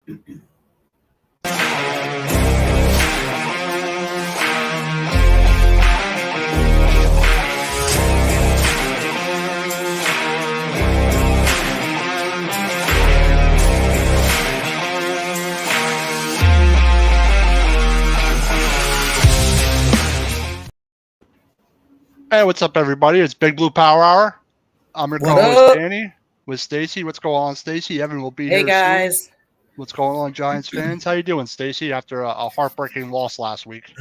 Hey, what's up, everybody? It's Big Blue Power Hour. I'm your co-host Danny with Stacy. What's going on, Stacy? Evan will be here soon. Hey guys. What's going on, Giants fans? How you doing, Stacy? After a heartbreaking loss last week.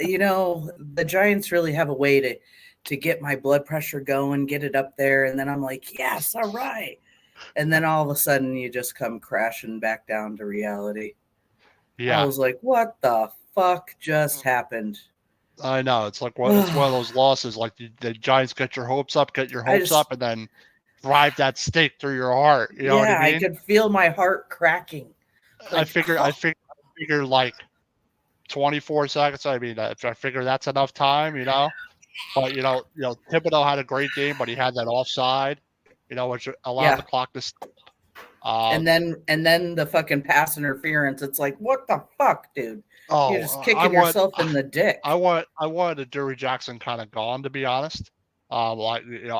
You know, the Giants really have a way to get my blood pressure going, get it up there, and then I'm like, yes, all right. And then all of a sudden, you just come crashing back down to reality. Yeah, I was like, what the fuck just happened? I know. It's like it's one of those losses. Like the Giants get your hopes up, and then drive that stake through your heart. You know what I mean? I could feel my heart cracking. Like, I figure like 24 seconds. I mean, I figure that's enough time, you know. But you know, Thibodeau had a great game, but he had that offside, which allowed the clock to stop. And then the fucking pass interference. It's like, what the fuck, dude? You're just kicking yourself in the dick. I wanted a Dory Jackson kind of gone, to be honest. I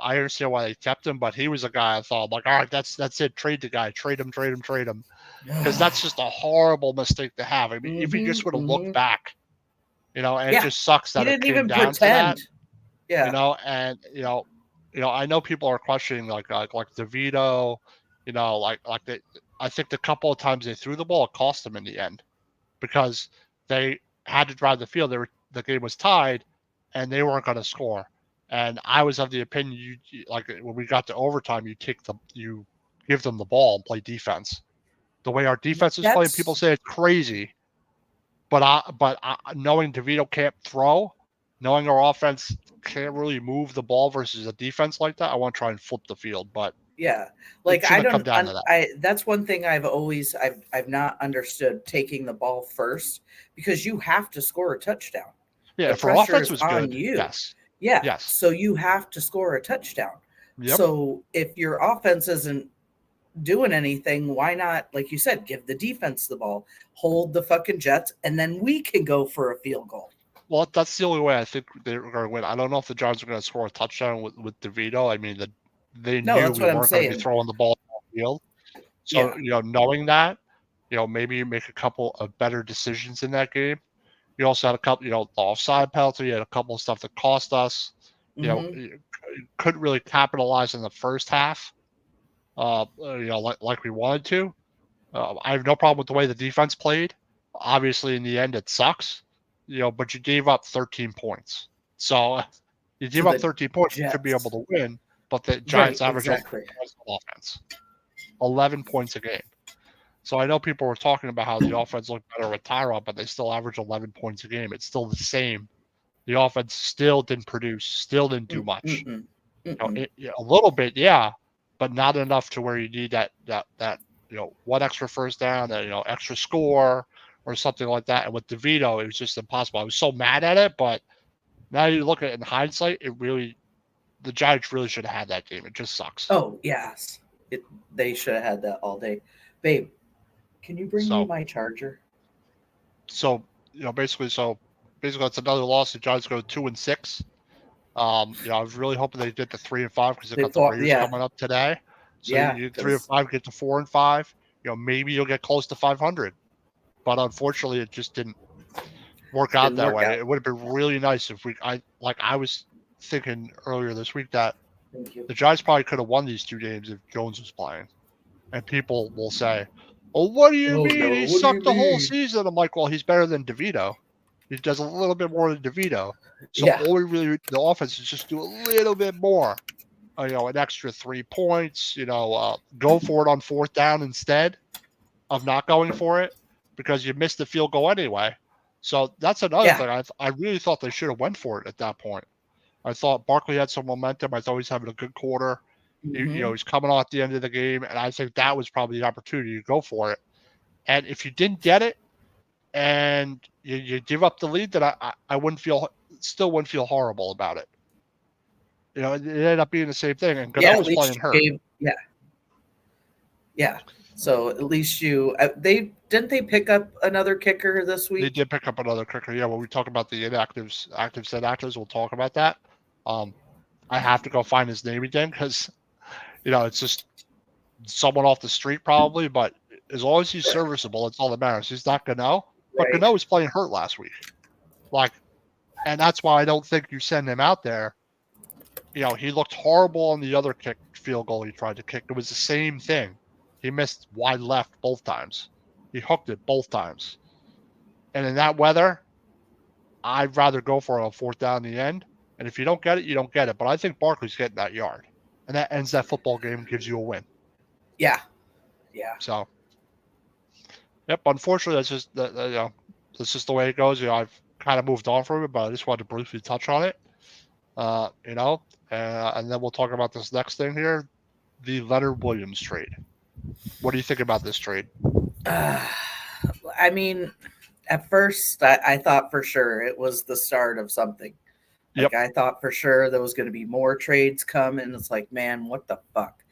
understand why they kept him, but he was a guy I thought, like, all right, that's it. Trade the guy, trade him, because that's just a horrible mistake to have. I mean, if you just would have looked back, and it just sucks that he it didn't came even down pretend. to that. And I know people are questioning like DeVito, I think the couple of times they threw the ball, it cost them in the end because they had to drive the field. The game was tied, and they weren't going to score. And I was of the opinion, when we got to overtime, you give them the ball and play defense. The way our defense is playing, people say it's crazy, but knowing DeVito can't throw, knowing our offense can't really move the ball versus a defense like that, I want to try and flip the field, but. Yeah, like that's one thing I've not understood, taking the ball first, because you have to score a touchdown. Yeah, for offense was on good. You. Yes. Yeah. Yes. So you have to score a touchdown. Yep. So if your offense isn't doing anything, why not, like you said, give the defense the ball, hold the fucking Jets, and then we can go for a field goal. Well, that's the only way I think they're going to win. I don't know if the Giants are going to score a touchdown with DeVito. I mean, they knew we weren't going to be throwing the ball down the field. So, knowing that, maybe you make a couple of better decisions in that game. You also had a couple, the offside penalty. You had a couple of stuff that cost us. You couldn't really capitalize in the first half, like we wanted to. I have no problem with the way the defense played. Obviously, in the end, it sucks, but you gave up 13 points. So you gave up 13 points, you should be able to win. But the Giants average offense, 11 points a game. So I know people were talking about how the offense looked better with Tyrod, but they still average 11 points a game. It's still the same. The offense still didn't produce, still didn't do much. A little bit, yeah, but not enough to where you need that one extra first down, that extra score or something like that. And with DeVito, it was just impossible. I was so mad at it, but now you look at it in hindsight, the Giants really should have had that game. It just sucks. Oh, yes. They should have had that all day. Babe, can you bring me my charger? So, basically it's another loss. The Giants go 2-6. I was really hoping they did the 3-5 because they got the Raiders coming up today. So you 3-5, get to 4-5. Maybe you'll get close to 500. But unfortunately, it just didn't work out that way. It would have been really nice if I was thinking earlier this week that the Giants probably could have won these two games if Jones was playing. And people will say, "Oh, what do you mean? He sucked the whole season." I'm like, well, he's better than DeVito. He does a little bit more than DeVito. So the offense is just do a little bit more. An extra 3 points. Go for it on fourth down instead of not going for it because you missed the field goal anyway. So that's another thing. I really thought they should have went for it at that point. I thought Barkley had some momentum. I thought he was having a good quarter. He's coming on at the end of the game, and I think that was probably the opportunity to go for it. And if you didn't get it, and you give up the lead, then I still wouldn't feel horrible about it. It ended up being the same thing, and Goodell was playing hurt. Yeah. So at least they pick up another kicker this week? They did pick up another kicker. Yeah, when we talk about the inactives, actives and actives, we'll talk about that. I have to go find his name again because it's just someone off the street probably, but as long as he's serviceable, it's all that matters. He's not Gano, but Right. Gano was playing hurt last week. And that's why I don't think you send him out there. He looked horrible on the other field goal he tried to kick. It was the same thing. He missed wide left both times. He hooked it both times. And in that weather, I'd rather go for a 4th down in the end. And if you don't get it, you don't get it. But I think Barkley's getting that yard. And that ends that football game and gives you a win. Yeah. So, yep. Unfortunately, that's just that's just the way it goes. I've kind of moved on from it, but I just wanted to briefly touch on it. And then we'll talk about this next thing here, the Leonard Williams trade. What do you think about this trade? I mean, at first, I thought for sure it was the start of something. Like, I thought for sure there was going to be more trades come, and it's like, man, what the fuck?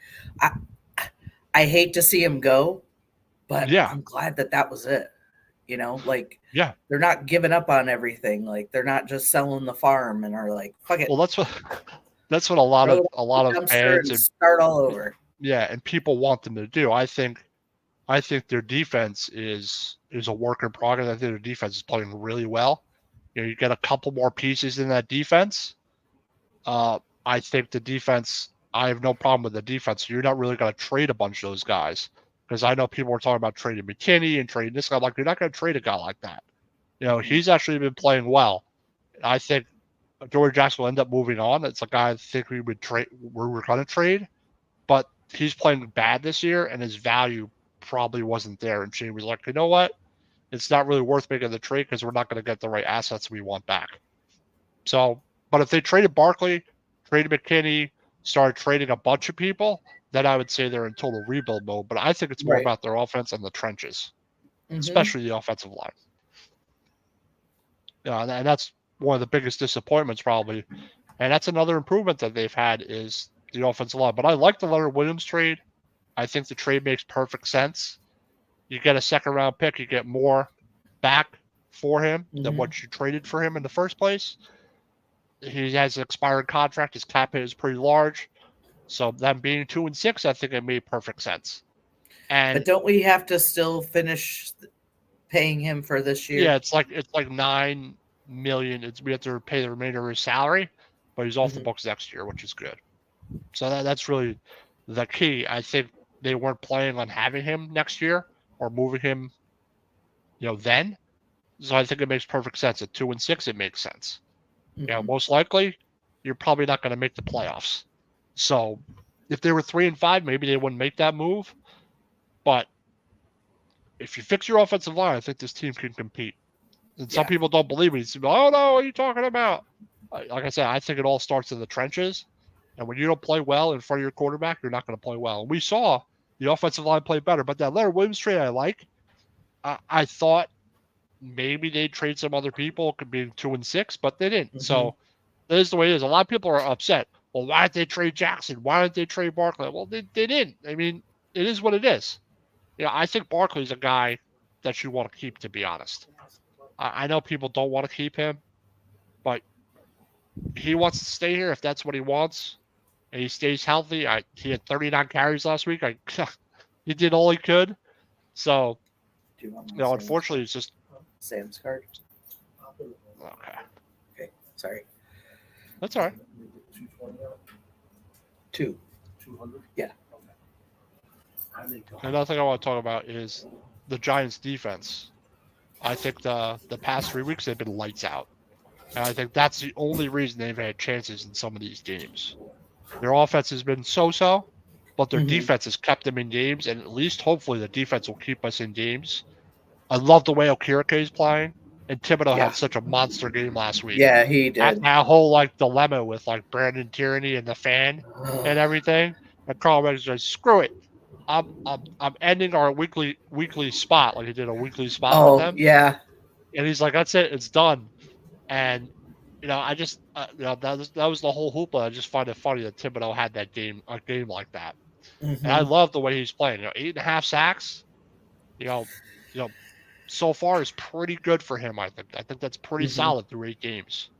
I hate to see him go, but I'm glad that was it. They're not giving up on everything. Like, they're not just selling the farm and are like, fuck it. Well, that's what a lot of fans and start all over. Yeah, and people want them to do. I think their defense is a work in progress. I think their defense is playing really well. You get a couple more pieces in that defense. I think the defense. I have no problem with the defense. You're not really going to trade a bunch of those guys because I know people are talking about trading McKinney and trading this guy. Like, you're not going to trade a guy like that. He's actually been playing well. I think Dory Jackson will end up moving on. It's a guy I think we were going to trade, but he's playing bad this year, and his value probably wasn't there. And Shane was like, you know what? It's not really worth making the trade because we're not going to get the right assets we want back. So, but if they traded Barkley, traded McKinney, started trading a bunch of people, then I would say they're in total rebuild mode. But I think it's more about their offense and the trenches, especially the offensive line. And that's one of the biggest disappointments probably. And that's another improvement that they've had is the offensive line. But I like the Leonard Williams trade. I think the trade makes perfect sense. You get a 2nd-round pick. You get more back for him than what you traded for him in the first place. He has an expiring contract. His cap hit is pretty large. So them being 2-6, I think it made perfect sense. But don't we have to still finish paying him for this year? Yeah, it's like $9 million. We have to pay the remainder of his salary, but he's off the books next year, which is good. So that's really the key. I think they weren't planning on having him next year or moving him, then. So I think it makes perfect sense. At 2-6, it makes sense. Most likely, you're probably not going to make the playoffs. So if they were 3-5, maybe they wouldn't make that move. But if you fix your offensive line, I think this team can compete. And some people don't believe me. Oh, no, what are you talking about? Like I said, I think it all starts in the trenches. And when you don't play well in front of your quarterback, you're not going to play well. And we saw the offensive line play better. But that Leonard Williams trade I like. I thought maybe they'd trade some other people, could be 2-6, but they didn't. So that is the way it is. A lot of people are upset. Well, why didn't they trade Jackson? Why didn't they trade Barkley? Well, they didn't. I mean, it is what it is. I think Barkley's a guy that you want to keep, to be honest. I know people don't want to keep him, but he wants to stay here if that's what he wants, and he stays healthy. He had 39 carries last week. He did all he could. So, unfortunately, it's just Sam's card. Okay, sorry. That's all right. 200. Yeah. Another thing I want to talk about is the Giants' defense. I think the past 3 weeks they've been lights out. And I think that's the only reason they've had chances in some of these games. Their offense has been so-so, but their defense has kept them in games, and at least hopefully the defense will keep us in games. I love the way Okirike is playing, and Thibodeau had such a monster game last week. Yeah, he did. That whole dilemma with Brandon Tierney and the fan and everything, and Carl Rex said, "Screw it, I'm ending our weekly spot." Like he did a weekly spot with them. Yeah. And he's like, "That's it, it's done." And I just that was the whole hoopla. I just find it funny that Thibodeau had a game like that. Mm-hmm. And I love the way he's playing. 8.5 sacks. So far is pretty good for him. I think that's pretty solid through 8 games.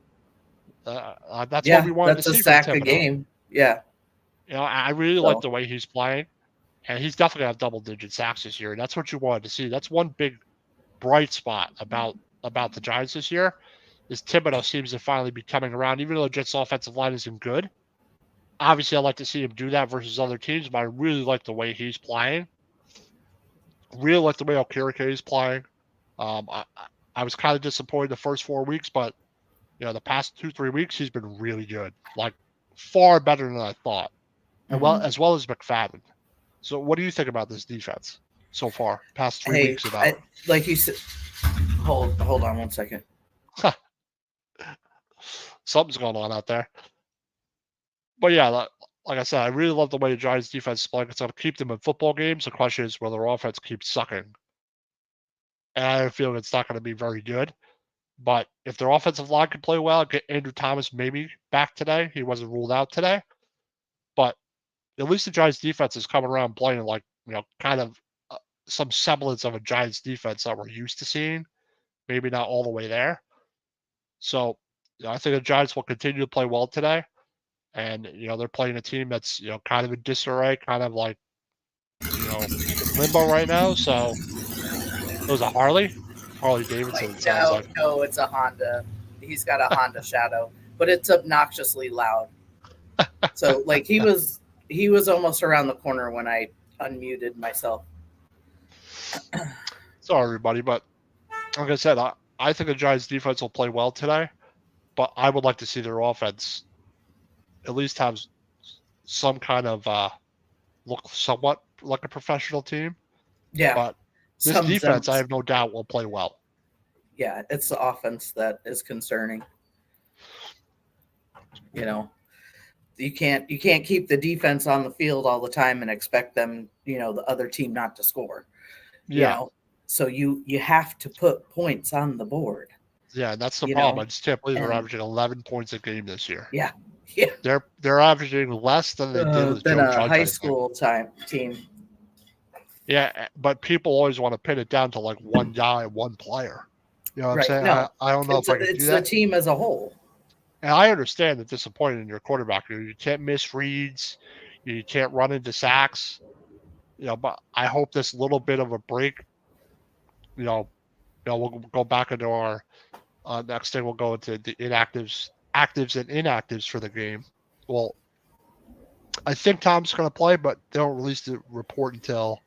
That's what we wanted to see from That's a sack Thibodeau. a game. Yeah. I really like the way he's playing, and he's definitely gonna have double-digit sacks this year. And that's what you wanted to see. That's one big bright spot about the Giants this year. Is Thibodeau seems to finally be coming around, even though the Jets' offensive line isn't good. Obviously, I'd like to see him do that versus other teams, but I really like the way he's playing. Really like the way Okereke is playing. I was kind of disappointed the first 4 weeks, but the past 2-3 weeks he's been really good, like far better than I thought, and as well as McFadden. So, what do you think about this defense so far? Past 3 weeks, like you said. Hold on 1 second. Something's going on out there. But yeah, like I said, I really love the way the Giants defense is playing. It's going to keep them in football games. The question is whether their offense keeps sucking. And I have a feeling it's not going to be very good. But if their offensive line can play well, get Andrew Thomas maybe back today. He wasn't ruled out today. But at least the Giants defense is coming around playing like, kind of some semblance of a Giants defense that we're used to seeing. Maybe not all the way there. So I think the Giants will continue to play well today. And, they're playing a team that's, kind of in disarray, kind of like, limbo right now. So it was a Harley Davidson. No, it's a Honda. He's got a Honda Shadow, but it's obnoxiously loud. So like he was almost around the corner when I unmuted myself. Sorry, everybody, but like I said, I think the Giants defense will play well today, but I would like to see their offense at least have some kind of look somewhat like a professional team. Yeah. But this defense, I have no doubt, will play well. Yeah, it's the offense that is concerning. You can't keep the defense on the field all the time and expect them, the other team not to score. Yeah. So you have to put points on the board. Yeah, and that's the problem. I just can't believe they're averaging 11 points a game this year. Yeah. They're averaging less than they did with Joe Judge, high school team. Yeah, but people always want to pin it down to like one guy, one player. You know what I'm saying? No, I don't know if I can do that. It's the team as a whole. And I understand the disappointment in your quarterback. You can't miss reads. You can't run into sacks. But I hope this little bit of a break, we'll go back into our next thing. We'll go into the actives and inactives for the game. Well, I think Tom's going to play, but they don't release the report until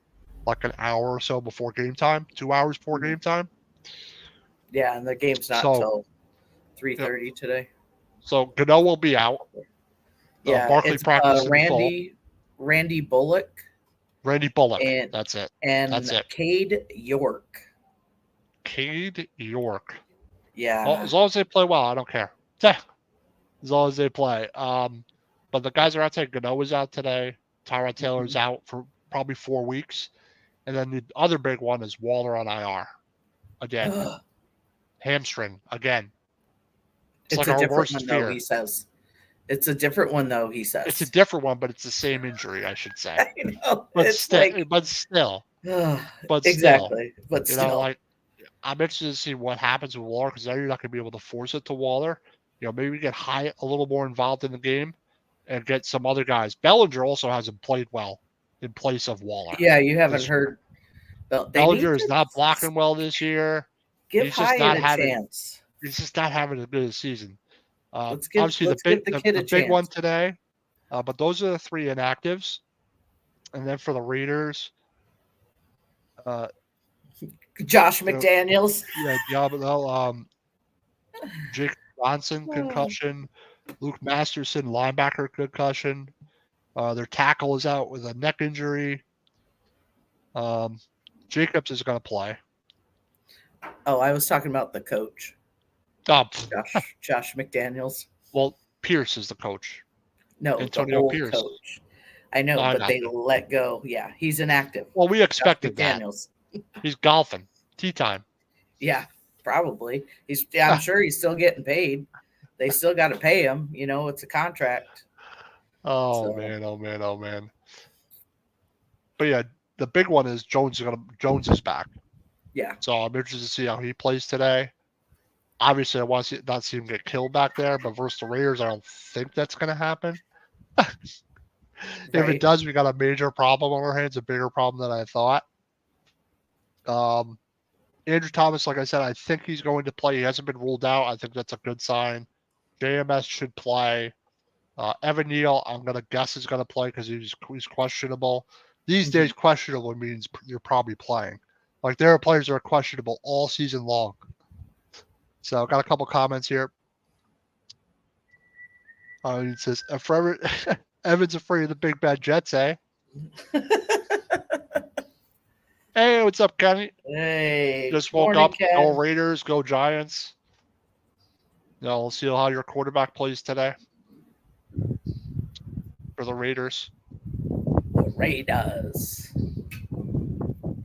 like an hour or so before game time, 2 hours before game time. Yeah, and the game's not until 3:30 today. So Gano will be out. Yeah, Barkley practiced Randy Bullock. Randy Bullock. That's it. And that's it. Cade York. Yeah. Well, as long as they play well, I don't care. As long as they play. But the guys are out today. Gano is out today. Tyrod Taylor's out for probably 4 weeks. And then the other big one is Waller on IR. Again. Hamstring. Again. It's like a different one, though, he says. It's a different one, though, he says. It's a different one, but it's the same injury, I should say. I know. But still. Exactly. But still. I'm interested to see what happens with Waller, because now you're not going to be able to force it to Waller. Maybe get Hyatt a little more involved in the game and get some other guys. Bellinger also hasn't played well in place of Waller. Yeah, you haven't heard. Bellinger is not blocking well this year. Give Hyatt a chance. He's just not having as good a season. Obviously, the big one today. But those are the 3 inactives. And then for the Raiders, Josh McDaniels. Jake Johnson, concussion. Luke Masterson, linebacker, concussion. Their tackle is out with a neck injury. Jacobs is going to play. Oh, I was talking about the coach. Josh McDaniels. Well, Pierce is the coach. No, Antonio Pierce. Coach. I know, but they let go. Yeah, he's inactive. Well, we expected that. He's golfing. Tea time. Yeah, probably. I'm sure he's still getting paid. They still got to pay him. It's a contract. Man. But yeah, the big one is Jones is back. Yeah. So I'm interested to see how he plays today. Obviously, I want to not see him get killed back there, but versus the Raiders, I don't think that's going to happen. If it does, we got a major problem on our hands, a bigger problem than I thought. Andrew Thomas, like I said, I think he's going to play. He hasn't been ruled out. I think that's a good sign. JMS should play. Evan Neal, I'm going to guess is going to play because he's questionable. These days, questionable means you're probably playing. Like, there are players that are questionable all season long. So I've got a couple comments here. It says, Evan's afraid of the big bad Jets, eh? Hey, what's up, Kenny? Hey. Just woke up. Ken. Go Raiders, go Giants. We'll see how your quarterback plays today for the Raiders. The Raiders.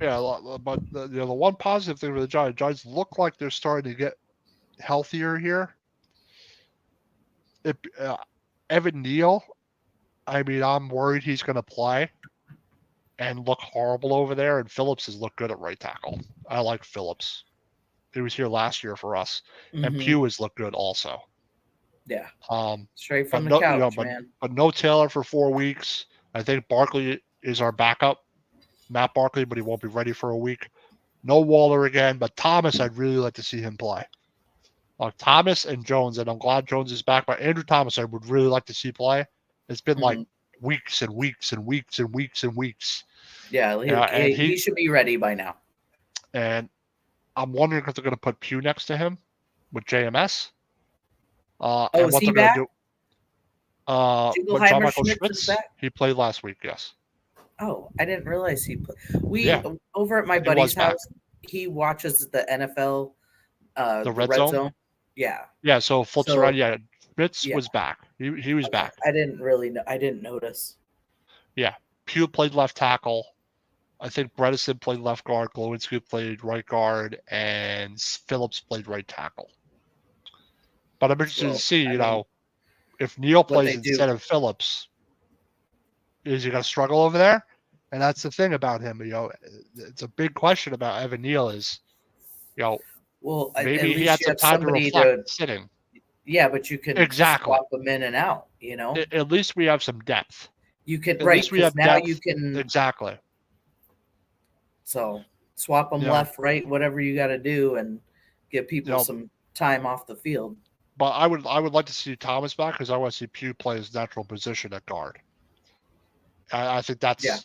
Yeah, but the one positive thing for the Giants look like they're starting to get healthier here. Evan Neal, I mean, I'm worried he's going to play and look horrible over there. And Phillips has looked good at right tackle. I like Phillips. He was here last year for us, and Pugh has looked good also. Yeah. Straight from the couch, man. But no Taylor for 4 weeks. I think Barkley is our backup, Matt Barkley, but he won't be ready for a week. No Waller again, but Thomas, I'd really like to see him play. Thomas and Jones, and I'm glad Jones is back, but Andrew Thomas, I would really like to see play. It's been like weeks and weeks and weeks and weeks and weeks. Yeah, he should be ready by now. And I'm wondering if they're going to put Pugh next to him with JMS. And what they're going to do. When John Michael Schmitz, he played last week, yes. Oh, I didn't realize he played. Over at my buddy's house, he watches the NFL, the red zone. Yeah. Yeah, so flips around. Yeah, Schmitz was back. He was back. I didn't really know. I didn't notice. Yeah, Pugh played left tackle. I think Bredesen played left guard, Glowinski played right guard, and Phillips played right tackle. But I'm interested to see, if Neal plays instead of Phillips, is he going to struggle over there? And that's the thing about him. It's a big question about Evan Neal is, well, maybe he had some time to reflect sitting. Yeah, but you can swap them in and out. At least we have some depth. You can At least we have now depth. You can exactly. So swap them left, right, whatever you got to do, and give people some time off the field. But I would like to see Thomas back because I want to see Pugh play his natural position at guard. I think that's. Yeah.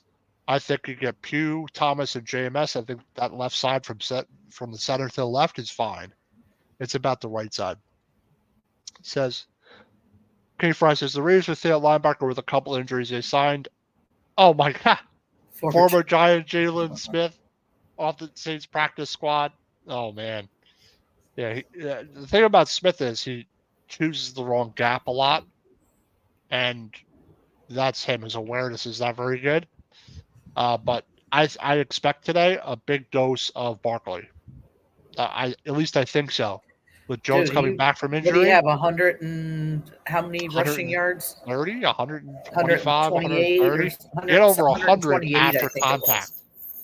I think you get Pugh, Thomas, and JMS. I think that left side from the center to the left is fine. It's about the right side. It says, Kenny Fry says the Raiders with their linebacker with a couple injuries they signed. Oh my God. Former Giant Jalen Smith off the Saints practice squad. Oh, man. Yeah, the thing about Smith is he chooses the wrong gap a lot, and that's him. His awareness is not very good. But I expect today a big dose of Barkley. At least I think so. With Jones coming back from injury. Did he have 100 and how many rushing yards? 30, 125, 130. He had over 100 after contact.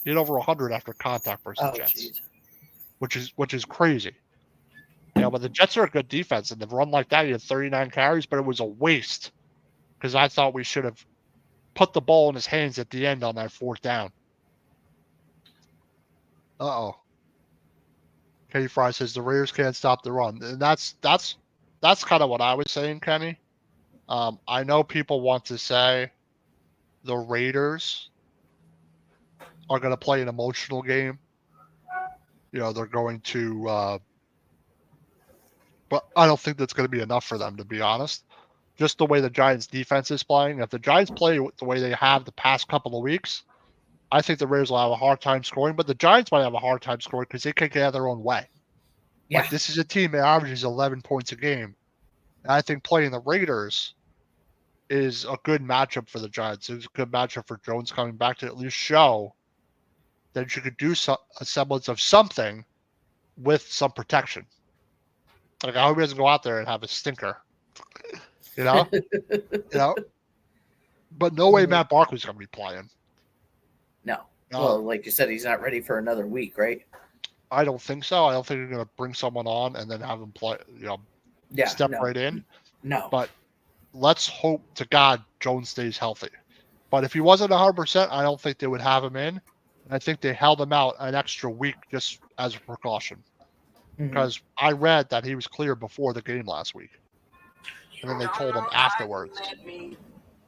He had over 100 after contact versus Jets. Which is crazy. But the Jets are a good defense, and they've run like that. He had 39 carries, but it was a waste because I thought we should have put the ball in his hands at the end on that 4th down. Uh-oh. Kenny Fry says the Raiders can't stop the run. And that's kind of what I was saying, Kenny. I know people want to say the Raiders are going to play an emotional game. They're going to but I don't think that's going to be enough for them, to be honest. Just the way the Giants defense is playing. If the Giants play the way they have the past couple of weeks, I think the Raiders will have a hard time scoring, but the Giants might have a hard time scoring because they can't get out of their own way. Yeah. This is a team that averages 11 points a game. And I think playing the Raiders is a good matchup for the Giants. It's a good matchup for Jones coming back to at least show that you could do a semblance of something with some protection. Like, I hope he doesn't go out there and have a stinker. But no way Matt Barkley's going to be playing. Well, like you said, he's not ready for another week, right? I don't think so. I don't think they're going to bring someone on and then have him play, step right in. No. But let's hope to God Jones stays healthy. But if he wasn't 100%, I don't think they would have him in. And I think they held him out an extra week just as a precaution. Because I read that he was clear before the game last week. And then they told him afterwards.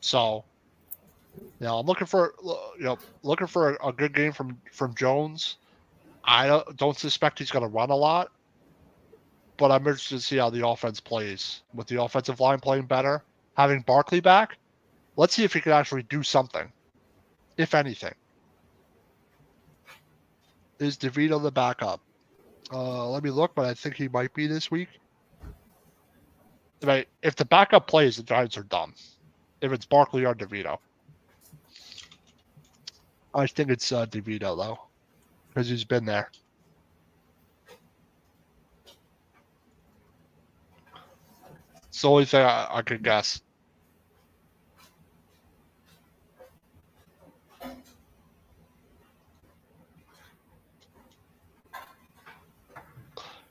So, I'm looking for a good game from Jones. I don't suspect he's going to run a lot, but I'm interested to see how the offense plays. With the offensive line playing better, having Barkley back, let's see if he can actually do something, if anything. Is DeVito the backup? Let me look, but I think he might be this week. If the backup plays, the Giants are done. If it's Barkley or DeVito. I think it's DeVito, though, because he's been there. It's the only thing I could guess.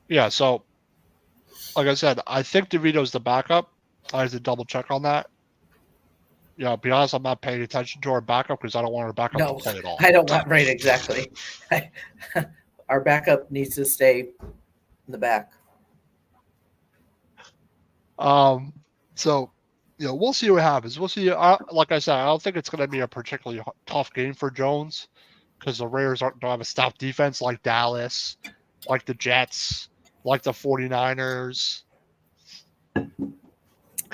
Yeah, so, like I said, I think DeVito's the backup. I have to double check on that. Yeah, be honest, I'm not paying attention to our backup because I don't want our backup to play at all. I don't want, right, exactly. Our backup needs to stay in the back. So, we'll see what happens. We'll see. Like I said, I don't think it's going to be a particularly tough game for Jones because the Raiders don't have a stout defense like Dallas, like the Jets, like the 49ers.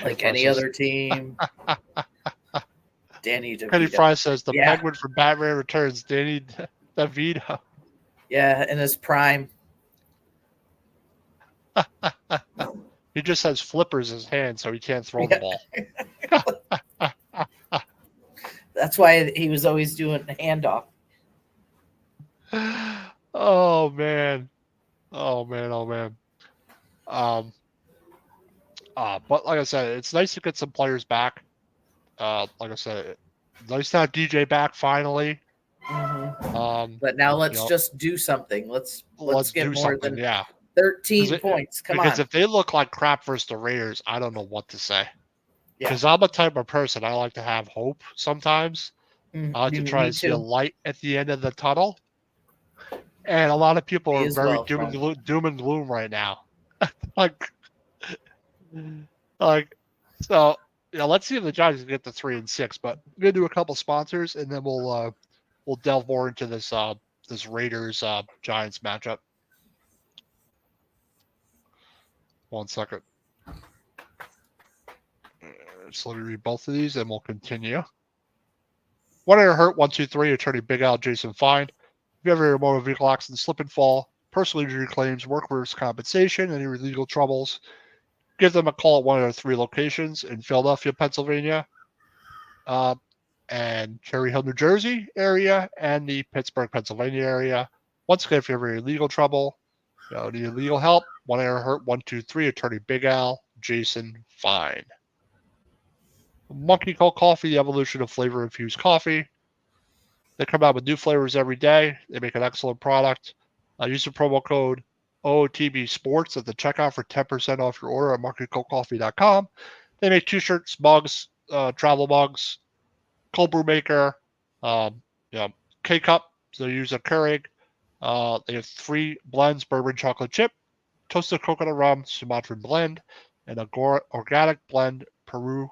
Like any other team. Danny DeVito. Kenny Fry says the Penguin from Batman Returns, Danny DeVito. Yeah, in his prime. He just has flippers in his hand, so he can't throw the ball. That's why he was always doing the handoff. Oh man. But like I said, it's nice to get some players back. Like I said, nice to have DJ back finally. But now let's just do something. Let's get more than 13 points. Come on. Because if they look like crap versus the Raiders, I don't know what to say. Because I'm a type of person, I like to have hope sometimes. I like to try to see a light at the end of the tunnel. And a lot of people are very doom and gloom right now. So, let's see if the Giants can get to 3-6. But I'm gonna do a couple sponsors, and then we'll delve more into this this Raiders Giants matchup. 1 second. Just let me read both of these, and we'll continue. 1-800-HURT 123, attorney Big Al Jason Fine. If you ever hear a motor vehicle accident, slip and fall, personal injury claims, workers' compensation, any legal troubles, give them a call at one of their 3 locations in Philadelphia, Pennsylvania, and Cherry Hill, New Jersey area, and the Pittsburgh, Pennsylvania area. Once again, if you ever have legal trouble, need legal help, 1-800-HURT 123, attorney Big Al Jason Fine. Monkey Cold Coffee, the evolution of flavor-infused coffee. They come out with new flavors every day. They make an excellent product. Use the promo code OOTB Sports at the checkout for 10% off your order at monkeycoldcoffee.com. They make t-shirts, mugs, travel mugs, cold brew maker, K-Cup. So they use a Keurig. They have 3 blends: bourbon chocolate chip, toasted coconut rum, Sumatran blend, and a organic blend, Peru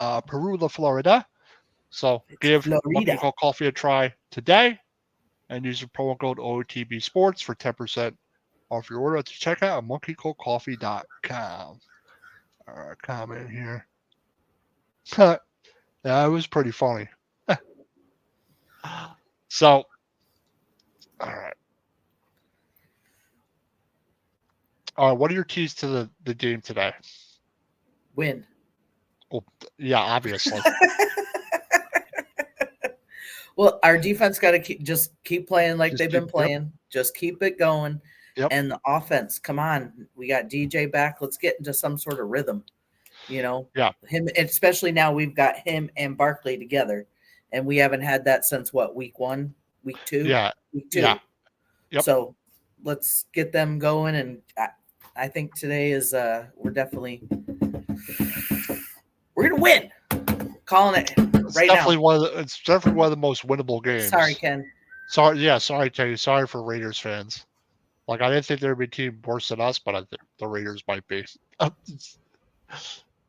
La Florida. So give Monkey Cold Coffee a try today and use the promo code OOTB Sports for 10% off your order at the checkout at monkeycoldcoffee.com. All right, comment here. Yeah, it was pretty funny. So, all right. What are your keys to the game today? Win. Well, yeah, obviously. Well, our defense got to keep playing like they've been playing. Yep. Just keep it going. Yep. And the offense, come on. We got DJ back. Let's get into some sort of rhythm. Yeah. Him, especially now we've got him and Barkley together. And we haven't had that since week 1? week 2. Yeah. Week 2. Yeah. Yep. So let's get them going. And I think today is we're going to win. Calling it right now. It's definitely one of the most winnable games. Sorry, Ken. Sorry, Teddy. Sorry for Raiders fans. Like, I didn't think there would be a team worse than us, but I think the Raiders might be.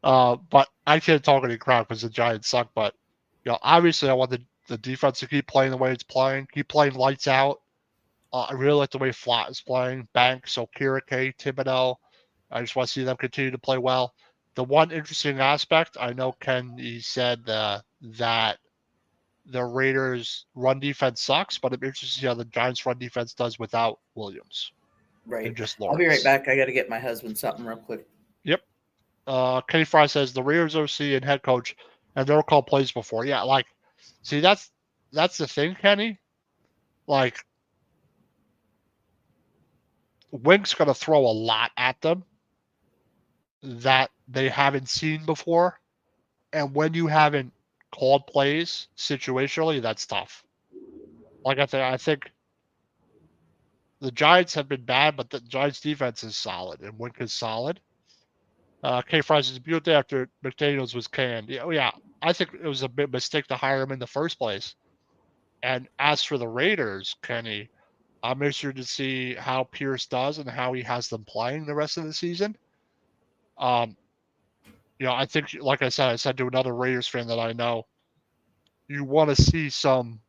But I can't talk any crap because the Giants suck. But, obviously I want the defense to keep playing the way it's playing. Keep playing lights out. I really like the way Flat is playing. Banks, Okereke, Thibodeau. I just want to see them continue to play well. The one interesting aspect, I know Ken, he said that the Raiders' run defense sucks, but I'm interested to see how the Giants' run defense does without Williams. Right. And just Lawrence. I'll be right back. I got to get my husband something real quick. Yep. Kenny Fry says the Raiders OC and head coach have never called plays before. Yeah, like, see, that's the thing, Kenny. Like, Wink's going to throw a lot at them that they haven't seen before. And when you haven't called plays situationally, that's tough. Like, I think the Giants have been bad, but the Giants defense is solid and Wink is solid. K. Fries is a beautiful day after McDaniels was canned. Yeah, I think it was a big mistake to hire him in the first place. And as for the Raiders, Kenny, I'm interested to see how Pierce does and how he has them playing the rest of the season. I think, like I said to another Raiders fan that I know, you want to see some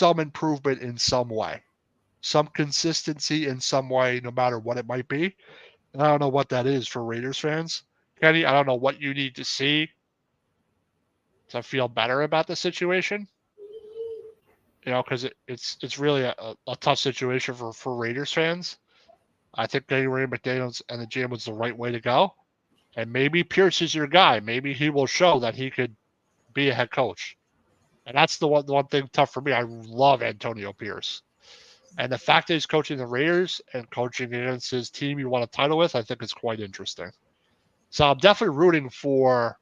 improvement in some way, some consistency in some way, no matter what it might be. And I don't know what that is for Raiders fans. Kenny, I don't know what you need to see to feel better about the situation. Because it's really a tough situation for Raiders fans. I think getting Ray McDaniels and the GM was the right way to go. And maybe Pierce is your guy. Maybe he will show that he could be a head coach. And that's the one thing tough for me. I love Antonio Pierce. And the fact that he's coaching the Raiders and coaching against his team you want a title with, I think is quite interesting. So I'm definitely rooting for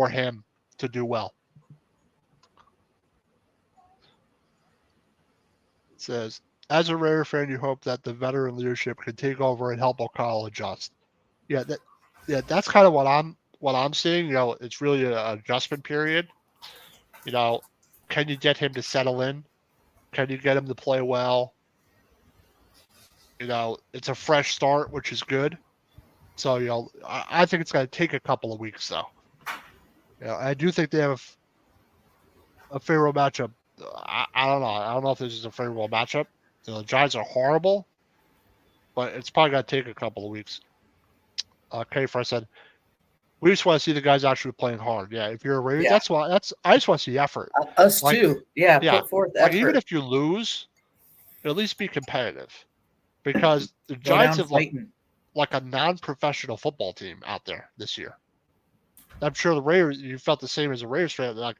him to do well. It says, as a Raider fan, you hope that the veteran leadership can take over and help O'Connell adjust. Yeah, that's kind of what I'm seeing. It's really an adjustment period. Can you get him to settle in? Can you get him to play well? It's a fresh start, which is good. So, I think it's going to take a couple of weeks, though. I do think they have a favorable matchup. I don't know. I don't know if this is a favorable matchup. The Giants are horrible, but it's probably going to take a couple of weeks. K. Fry said, we just want to see the guys actually playing hard. Yeah, if you're a Raiders, I just want to see effort. Us too. Yeah, put forth effort. Even if you lose, at least be competitive. Because the Giants have like a non-professional football team out there this year. I'm sure the Raiders, you felt the same as a Raiders fan. Like,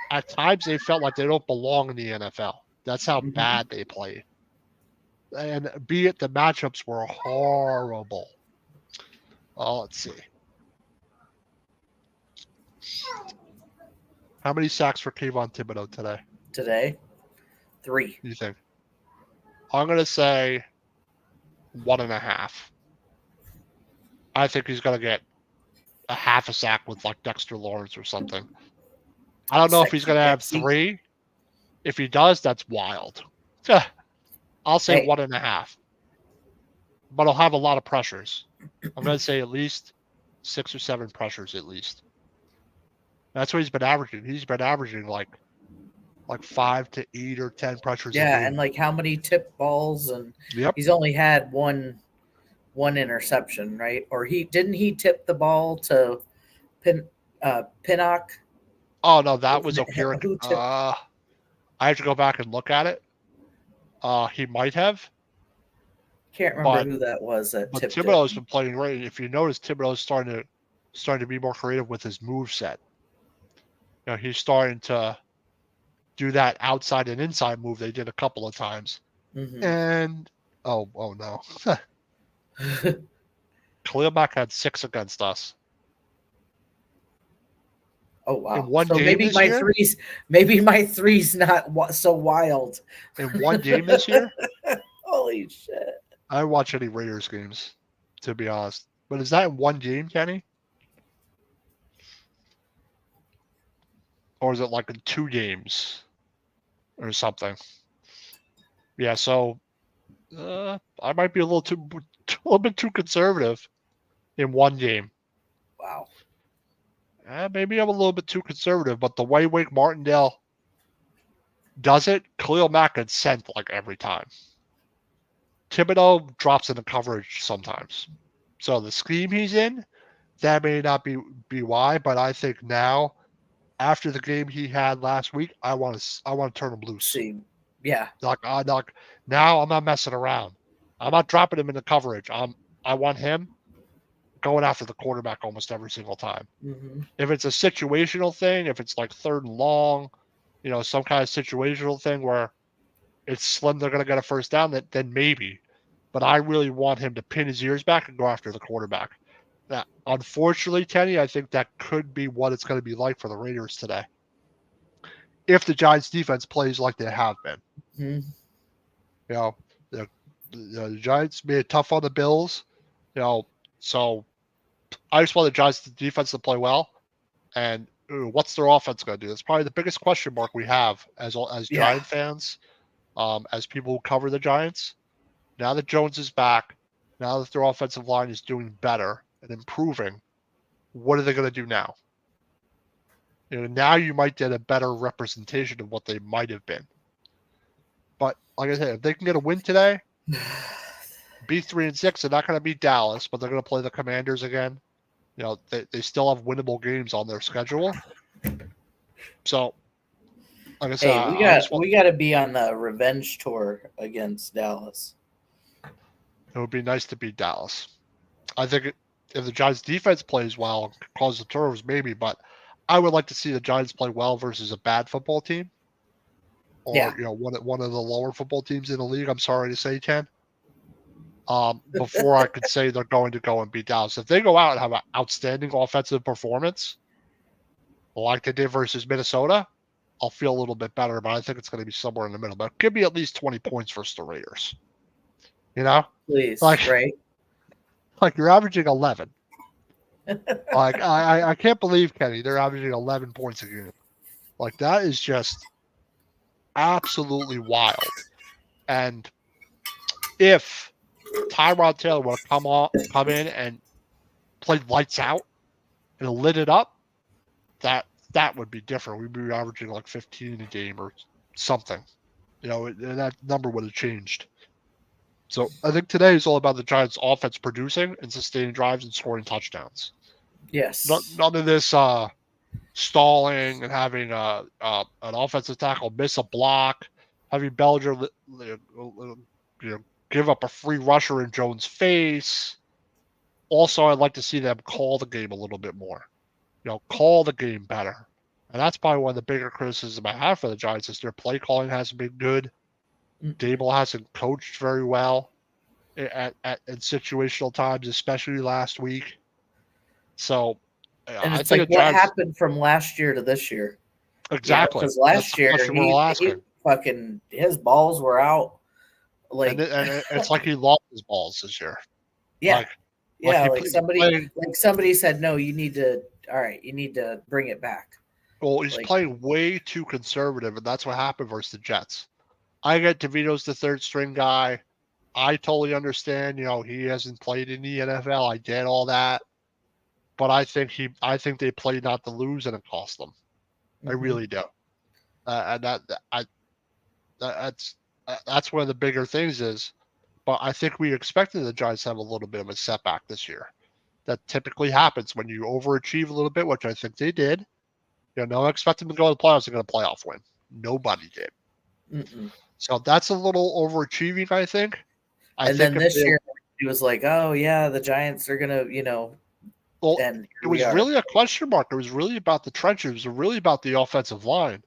at times they felt like they don't belong in the NFL. That's how bad they played. And be it the matchups were horrible. Let's see. How many sacks for Kayvon Thibodeau today? Today? 3. You think? I'm going to say 1.5. I think he's going to get a half a sack with like Dexter Lawrence or something. I don't know if he's going to have 3. If he does, that's wild. I'll say 1.5. But I'll have a lot of pressures. I'm going to say at least 6 or 7 pressures at least. That's what he's been averaging. He's been averaging like 5 to 8 or 10 pressures. Yeah, and like how many tip balls, and he's only had one interception, right? Or he tip the ball to Pinnock? Oh no, that was Okereke. I have to go back and look at it. He might have. Can't remember who that was that but tipped Thibodeau has been playing great. If you notice, Thibodeau is starting to be more creative with his move set. He's starting to do that outside and inside move they did a couple of times. Mm-hmm. And oh no. Khalil Mack had 6 against us. Oh wow! In one so game maybe this my year, three's not so wild. in one game this year, Holy shit! I don't watch any Raiders games, to be honest. But is that in one game, Kenny? Or is it like in 2 games or something? Yeah, so I might be a little bit too conservative in one game. Wow. Maybe I'm a little bit too conservative, but the way Wink Martindale does it, Khalil Mack gets sent like every time. Thibodeau drops into coverage sometimes. So the scheme he's in, that may not be why, but I think now, after the game he had last week, I want to turn him loose. See, yeah. Now I'm not messing around. I'm not dropping him into coverage. I want him going after the quarterback almost every single time. Mm-hmm. If it's a situational thing, if it's like 3rd and long, some kind of situational thing where it's slim they're going to get a first down, then maybe. But I really want him to pin his ears back and go after the quarterback. Now, unfortunately, Kenny, I think that could be what it's going to be like for the Raiders today. If the Giants defense plays like they have been. Mm-hmm. The Giants made it tough on the Bills. So I just want the Giants defense to play well. And what's their offense going to do? That's probably the biggest question mark we have as Giant fans, as people who cover the Giants. Now that Jones is back, now that their offensive line is doing better and improving, what are they going to do now? Now you might get a better representation of what they might have been. But like I said, if they can get a win today, be 3-6, they're not going to beat Dallas, but they're going to play the Commanders again. They still have winnable games on their schedule. So, like I said, we got to be on the revenge tour against Dallas. It would be nice to beat Dallas. I think if the Giants defense plays well, cause the turnovers maybe, but I would like to see the Giants play well versus a bad football team, or one of the lower football teams in the league. I'm sorry to say, Ken. Before I could say they're going to go and beat Dallas. If they go out and have an outstanding offensive performance, like they did versus Minnesota, I'll feel a little bit better, but I think it's going to be somewhere in the middle. But give me at least 20 points versus the Raiders. Please, right? Like you're averaging 11. Like I can't believe, Kenny, they're averaging 11 points a game. Like that is just absolutely wild. And if Tyrod Taylor would have come in and played lights out and lit it up, that would be different. We'd be averaging like 15 a game or something. That number would have changed. So I think today is all about the Giants' offense producing and sustaining drives and scoring touchdowns. Yes. None of this stalling and having an offensive tackle miss a block, having Bellinger give up a free rusher in Jones' face. Also, I'd like to see them call the game a little bit more. Call the game better. And that's probably one of the bigger criticisms I have for the Giants is their play calling hasn't been good. Dable hasn't coached very well at situational times, especially last week. So, and it's like what happened from last year to this year. Exactly. Because last year, he fucking his balls were out. Like, and it's like he lost his balls this year. Yeah, like somebody said, no, you need to bring it back. Well, he's playing way too conservative, and that's what happened versus the Jets. I get DeVito's the third string guy. I totally understand. He hasn't played in the NFL. I get all that, but I think they played not to lose, and it cost them. Mm-hmm. I really do. And that's one of the bigger things is. But I think we expected the Giants to have a little bit of a setback this year. That typically happens when you overachieve a little bit, which I think they did. No one expected them to go to the playoffs and get a playoff win. Nobody did. Mm-mm. So that's a little overachieving, I think. Then this year, he was like, oh, yeah, the Giants are going to, Well, it was really a question mark. It was really about the trenches. It was really about the offensive line.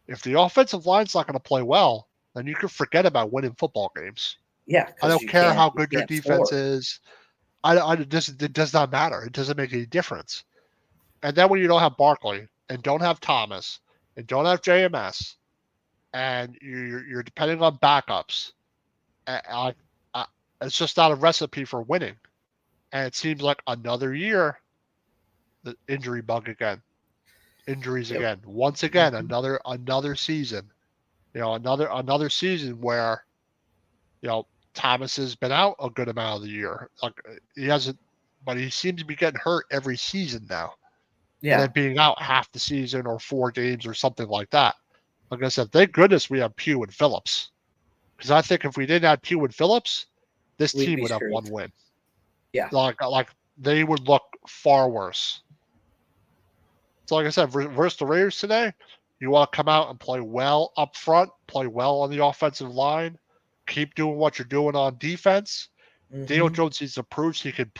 If the offensive line's not going to play well, then you can forget about winning football games. Yeah. I don't care how good your defense is. It does not matter. It doesn't make any difference. And then when you don't have Barkley, and don't have Thomas and don't have JMS, and you're depending on backups, it's just not a recipe for winning. And it seems like another year, the injury bug again, injuries again, once again, another season, another season where, Thomas has been out a good amount of the year. Like he hasn't, but he seems to be getting hurt every season now. Yeah. And then being out half the season or 4 games or something like that. Like I said, thank goodness we have Pugh and Phillips. Because I think if we didn't have Pugh and Phillips, this team would have one win. Yeah. Like they would look far worse. So like I said, versus the Raiders today, you want to come out and play well up front, play well on the offensive line, keep doing what you're doing on defense. Daniel Jones needs to prove he could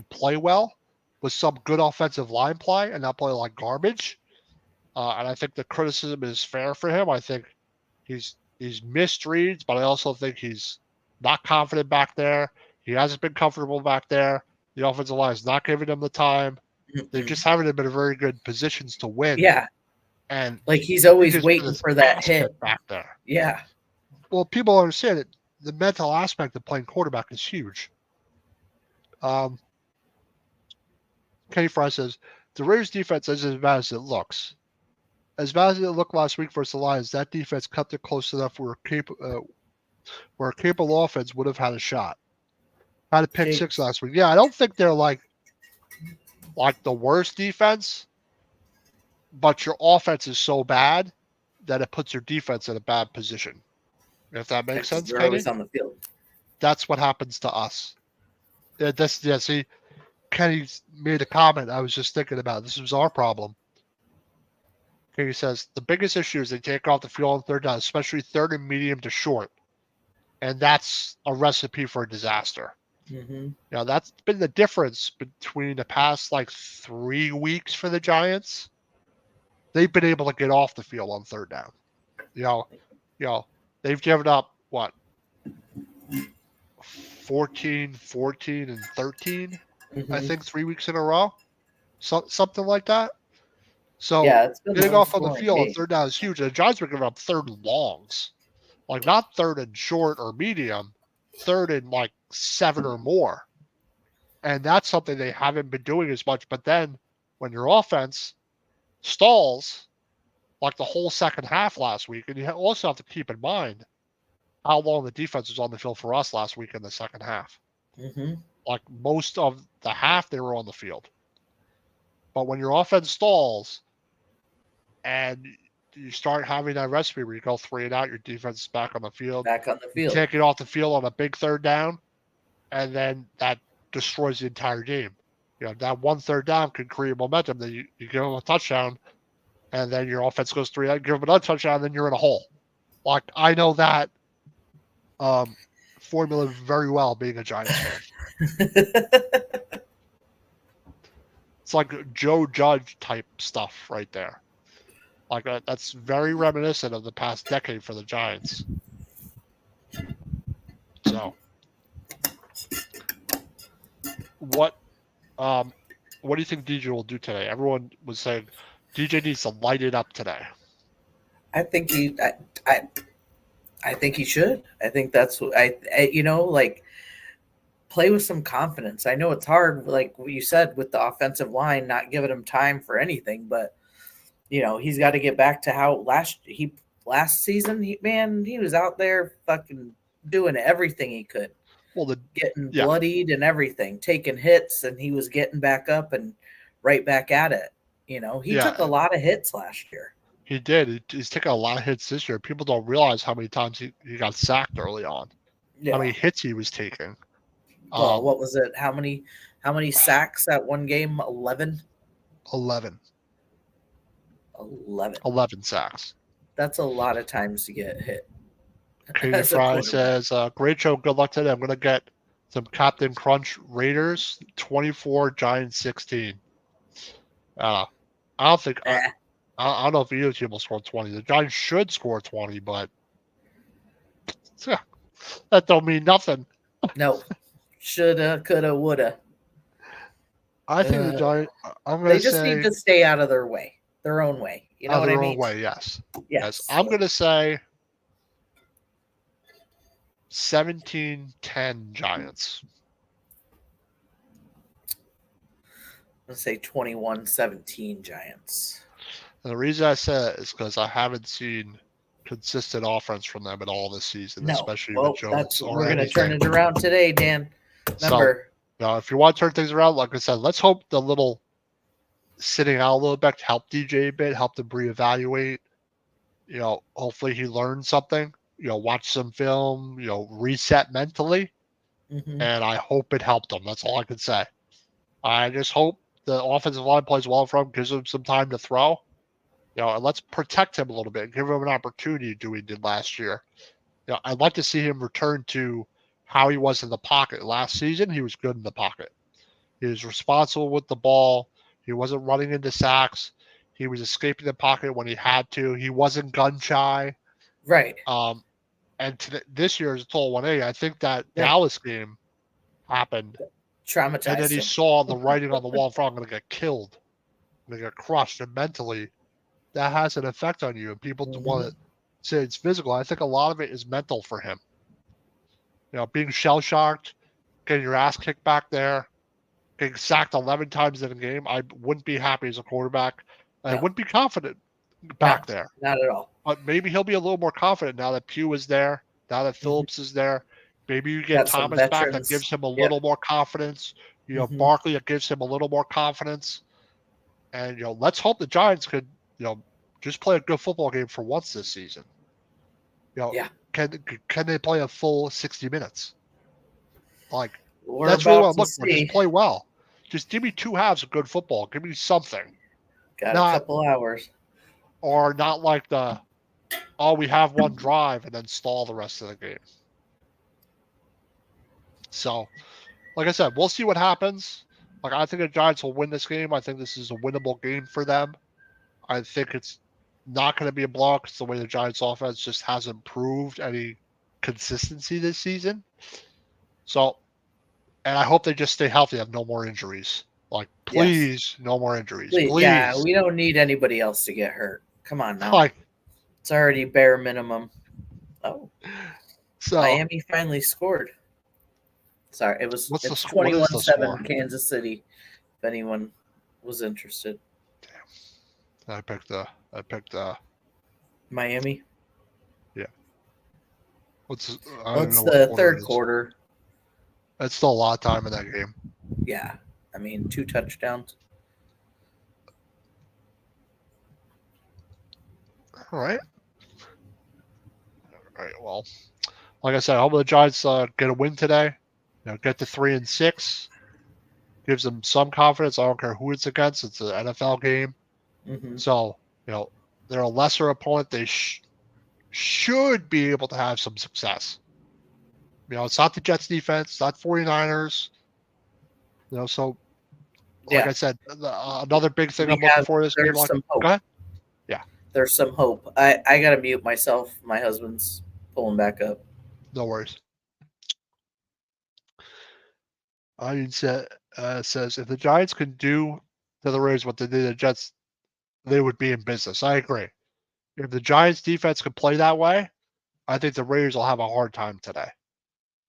play well with some good offensive line play and not play like garbage. And I think the criticism is fair for him. I think he's missed reads, but I also think he's not confident back there. He hasn't been comfortable back there. The offensive line is not giving him the time. They just haven't been in very good positions to win. Yeah. And like he's always waiting for that hit back there. Yeah. Well, people understand that the mental aspect of playing quarterback is huge. Kenny Fry says, the Raiders defense isn't as bad as it looks. As bad as it looked last week versus the Lions, that defense kept it close enough where a capable offense would have had a shot. Had a pick 6 last week. Yeah, I don't think they're like the worst defense, but your offense is so bad that it puts your defense in a bad position. If that makes sense, they're always on the field. That's what happens to us. See, Kenny made a comment I was just thinking about. This was our problem. Kenny says, the biggest issue is they take off the field on third down, especially third and medium to short. And that's a recipe for a disaster. Now, that's been the difference between the past 3 weeks for the Giants. They've been able to get off the field on third down. They've given up, 14, and 13, I think 3 weeks in a row. Something like that. So getting off on the field on third down is huge. And the Giants were giving up third and longs. Not third and short or medium, third and 7 or more. And that's something they haven't been doing as much. But then when your offense stalls, the whole second half last week, and you also have to keep in mind how long the defense was on the field for us last week in the second half. Most of the half, they were on the field. But when your offense stalls and you start having that recipe where you go 3 and out, your defense is back on the field. You take it off the field on a big third down, and then that destroys the entire game. That one third down can create momentum. Then you give them a touchdown, and then your offense goes 3 out, give them another touchdown, and then you're in a hole. I know that formula very well, being a Giants fan. It's like Joe Judge type stuff right there. That's very reminiscent of the past decade for the Giants. So, what do you think DJ will do today? Everyone was saying DJ needs to light it up today. I think I think he should. I think that's what play with some confidence. I know it's hard, like what you said, with the offensive line, not giving him time for anything, but he's got to get back to how last season, he was out there fucking doing everything he could. Well, getting bloodied and everything, taking hits, and he was getting back up and right back at it. He took a lot of hits last year. He did. He's taken a lot of hits this year. People don't realize how many times he got sacked early on. Yeah. How many hits he was taking. What was it? How many sacks that one game? 11? 11 sacks. That's a lot of times to get hit. Katie Fry says, great show. Good luck today. I'm going to get some Captain Crunch Raiders 24, Giants 16. I don't think I don't know if either team will score 20. The Giants should score 20, but that don't mean nothing. No. Shoulda, coulda, woulda. I think the Giants. They just need to stay out of their way. their own way. You know what I mean? Their own way, yes. Yes. I'm going to say 17-10 Giants. Let's say 21-17 Giants. And the reason I say it is because I haven't seen consistent offense from them at all this season, especially with Jones. We're going to turn it around today, Dan. Remember. So, if you want to turn things around, like I said, let's hope the little sitting out a little bit to help DJ a bit, help him reevaluate. Hopefully he learned something. Watch some film, reset mentally. Mm-hmm. And I hope it helped him. That's all I can say. I just hope the offensive line plays well for him, gives him some time to throw. And let's protect him a little bit, give him an opportunity to do what he did last year. I'd like to see him return to how he was in the pocket. Last season, he was good in the pocket. He was responsible with the ball. He wasn't running into sacks. He was escaping the pocket when he had to. He wasn't gun shy. Right. And this year, as a total 180, I think that Dallas game happened. Traumatized And then he saw the writing on the wall, I'm going to get killed. I'm going to get crushed. And mentally, that has an effect on you. And people want to say it's physical. I think a lot of it is mental for him. Being shell-shocked, getting your ass kicked back there, getting sacked 11 times in a game. I wouldn't be happy as a quarterback. I wouldn't be confident back there. Not at all. But maybe he'll be a little more confident now that Pugh is there, now that Phillips is there. Maybe you get Thomas back that gives him a little more confidence. Barkley that gives him a little more confidence. And, let's hope the Giants could, just play a good football game for once this season. Can they play a full 60 minutes? That's really what I'm looking for. Just play well. Just give me 2 halves of good football. Give me something. Got a couple hours. Or not like we have one drive and then stall the rest of the game. So, like I said, we'll see what happens. I think the Giants will win this game. I think this is a winnable game for them. I think it's not going to be a blowout because the way the Giants offense just hasn't proved any consistency this season. So, and I hope they just stay healthy, have no more injuries. Please, no more injuries. Please. Yeah, we don't need anybody else to get hurt. Come on now. It's already bare minimum. Oh. So Miami finally scored. Sorry, it's 21-7 Kansas City, if anyone was interested. Damn. I picked Miami. Yeah. What's the third quarter? That's still a lot of time in that game. Yeah. 2 touchdowns. All right. Well, like I said, I hope the Giants get a win today. Get to 3-6. Gives them some confidence. I don't care who it's against. It's an NFL game. Mm-hmm. So, they're a lesser opponent. They should be able to have some success. It's not the Jets defense. It's not 49ers. So, like I said, another big thing I'm looking for this game. Go ahead. Yeah. There's some hope. I got to mute myself. My husband's pulling back up. No worries. Says, if the Giants can do to the Raiders what they did to the Jets, they would be in business. I agree. If the Giants defense can play that way, I think the Raiders will have a hard time today.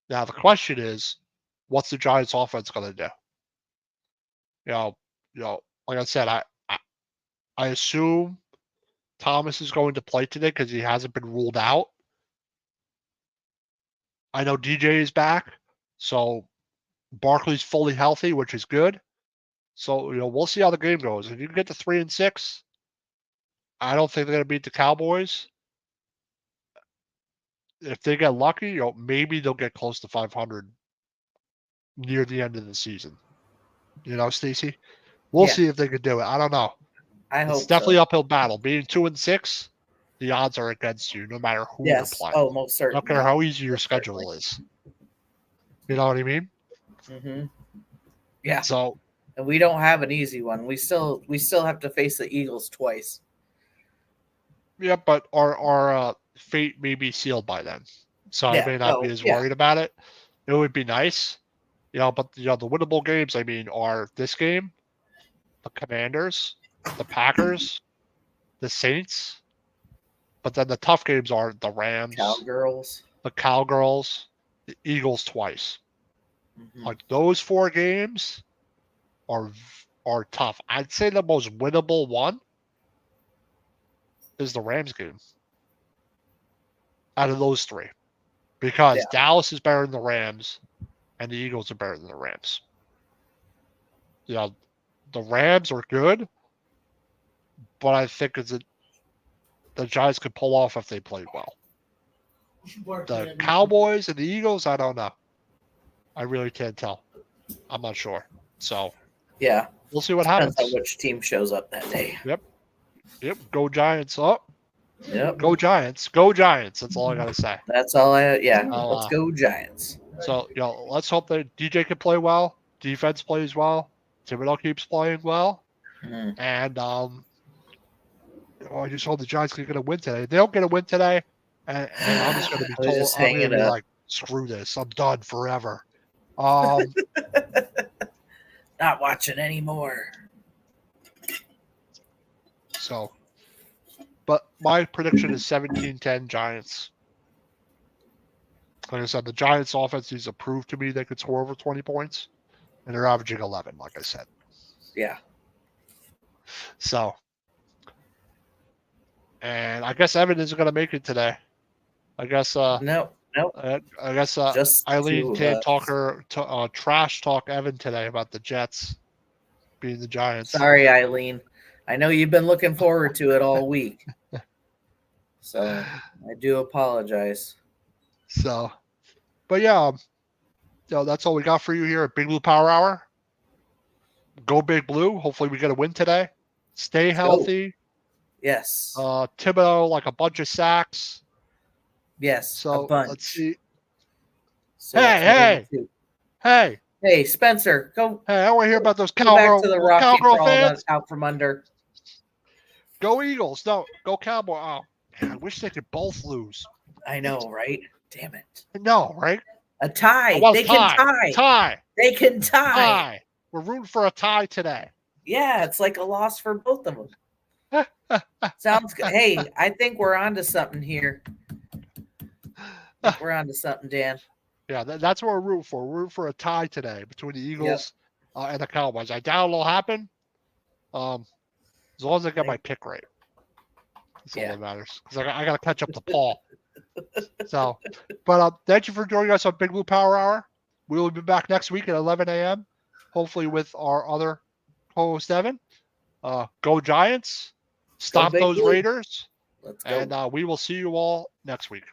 Now, the question is, what's the Giants offense going to do? Like I said, I assume Thomas is going to play today because he hasn't been ruled out. I know DJ is back, so Barkley's fully healthy, which is good. So, we'll see how the game goes. If you can get to 3-6, I don't think they're going to beat the Cowboys. If they get lucky, maybe they'll get close to 500 near the end of the season. Stacey? We'll see if they can do it. I don't know. I hope it's definitely uphill battle. Being 2-6, the odds are against you, no matter who you're playing. Oh, most certainly. I don't care how easy your schedule is. You know what I mean? Mm-hmm. Yeah. So, and we don't have an easy one. We still have to face the Eagles twice. Yeah, but our fate may be sealed by then, so I may not be as worried about it. It would be nice, But the winnable games, are this game, the Commanders, the Packers, the Saints, but then the tough games are the Rams, the Cowgirls, the Eagles twice. Mm-hmm. Like those 4 games are tough. I'd say the most winnable one is the Rams game out of those 3, because Dallas is better than the Rams and the Eagles are better than the Rams. The Rams are good, but I think the Giants could pull off if they played well. The Cowboys and the Eagles, I don't know. I really can't tell. I'm not sure. So yeah, we'll see what happens. Depends on which team shows up that day. Yep. Go Giants up. Yep. Go Giants. Go Giants. That's all I gotta say. That's all let's go So Giants. let's hope that DJ can play well. Defense plays well. Thibodeau keeps playing well. Mm-hmm. And I just hope the Giants can get a win today. If they don't get a win today, and I'm just going to be told, I'm going to be like, screw this. I'm done forever. Not watching anymore. So, but my prediction is 17-10 Giants. Like I said, the Giants offense needs to prove to me they could score over 20 points, and they're averaging 11, like I said. Yeah. So, and I guess Evan isn't going to make it today. I guess no. I guess Eileen can't trash talk Evan today about the Jets being the Giants. Sorry, Eileen. I know you've been looking forward to it all week. So I do apologize. So, but yeah, that's all we got for you here at Big Blue Power Hour. Go Big Blue. Hopefully we get a win today. Stay healthy. Yes. Thibodeau, like a bunch of sacks. Yes. So a bunch. Let's see. So Hey, Spencer, go. Hey, I want to hear about those Cowgirl fans out from under. Go Eagles. No, go Cowboy. Oh, man, I wish they could both lose. I know, right? Damn it. No, right? A tie. They can tie. Tie. They can tie. We're rooting for a tie today. Yeah, it's like a loss for both of them. Sounds good. Hey, I think we're on to something here. We're on to something, Dan. Yeah, that's what we're rooting for. We're rooting for a tie today between the Eagles and the Cowboys. I doubt it'll happen. As long as I get my pick right. That's all that matters. Because I got to catch up to Paul. So, but thank you for joining us on Big Blue Power Hour. We will be back next week at 11 a.m. Hopefully with our other co-host, Evan. Go Giants. Stop those Raiders. Let's go. And we will see you all next week.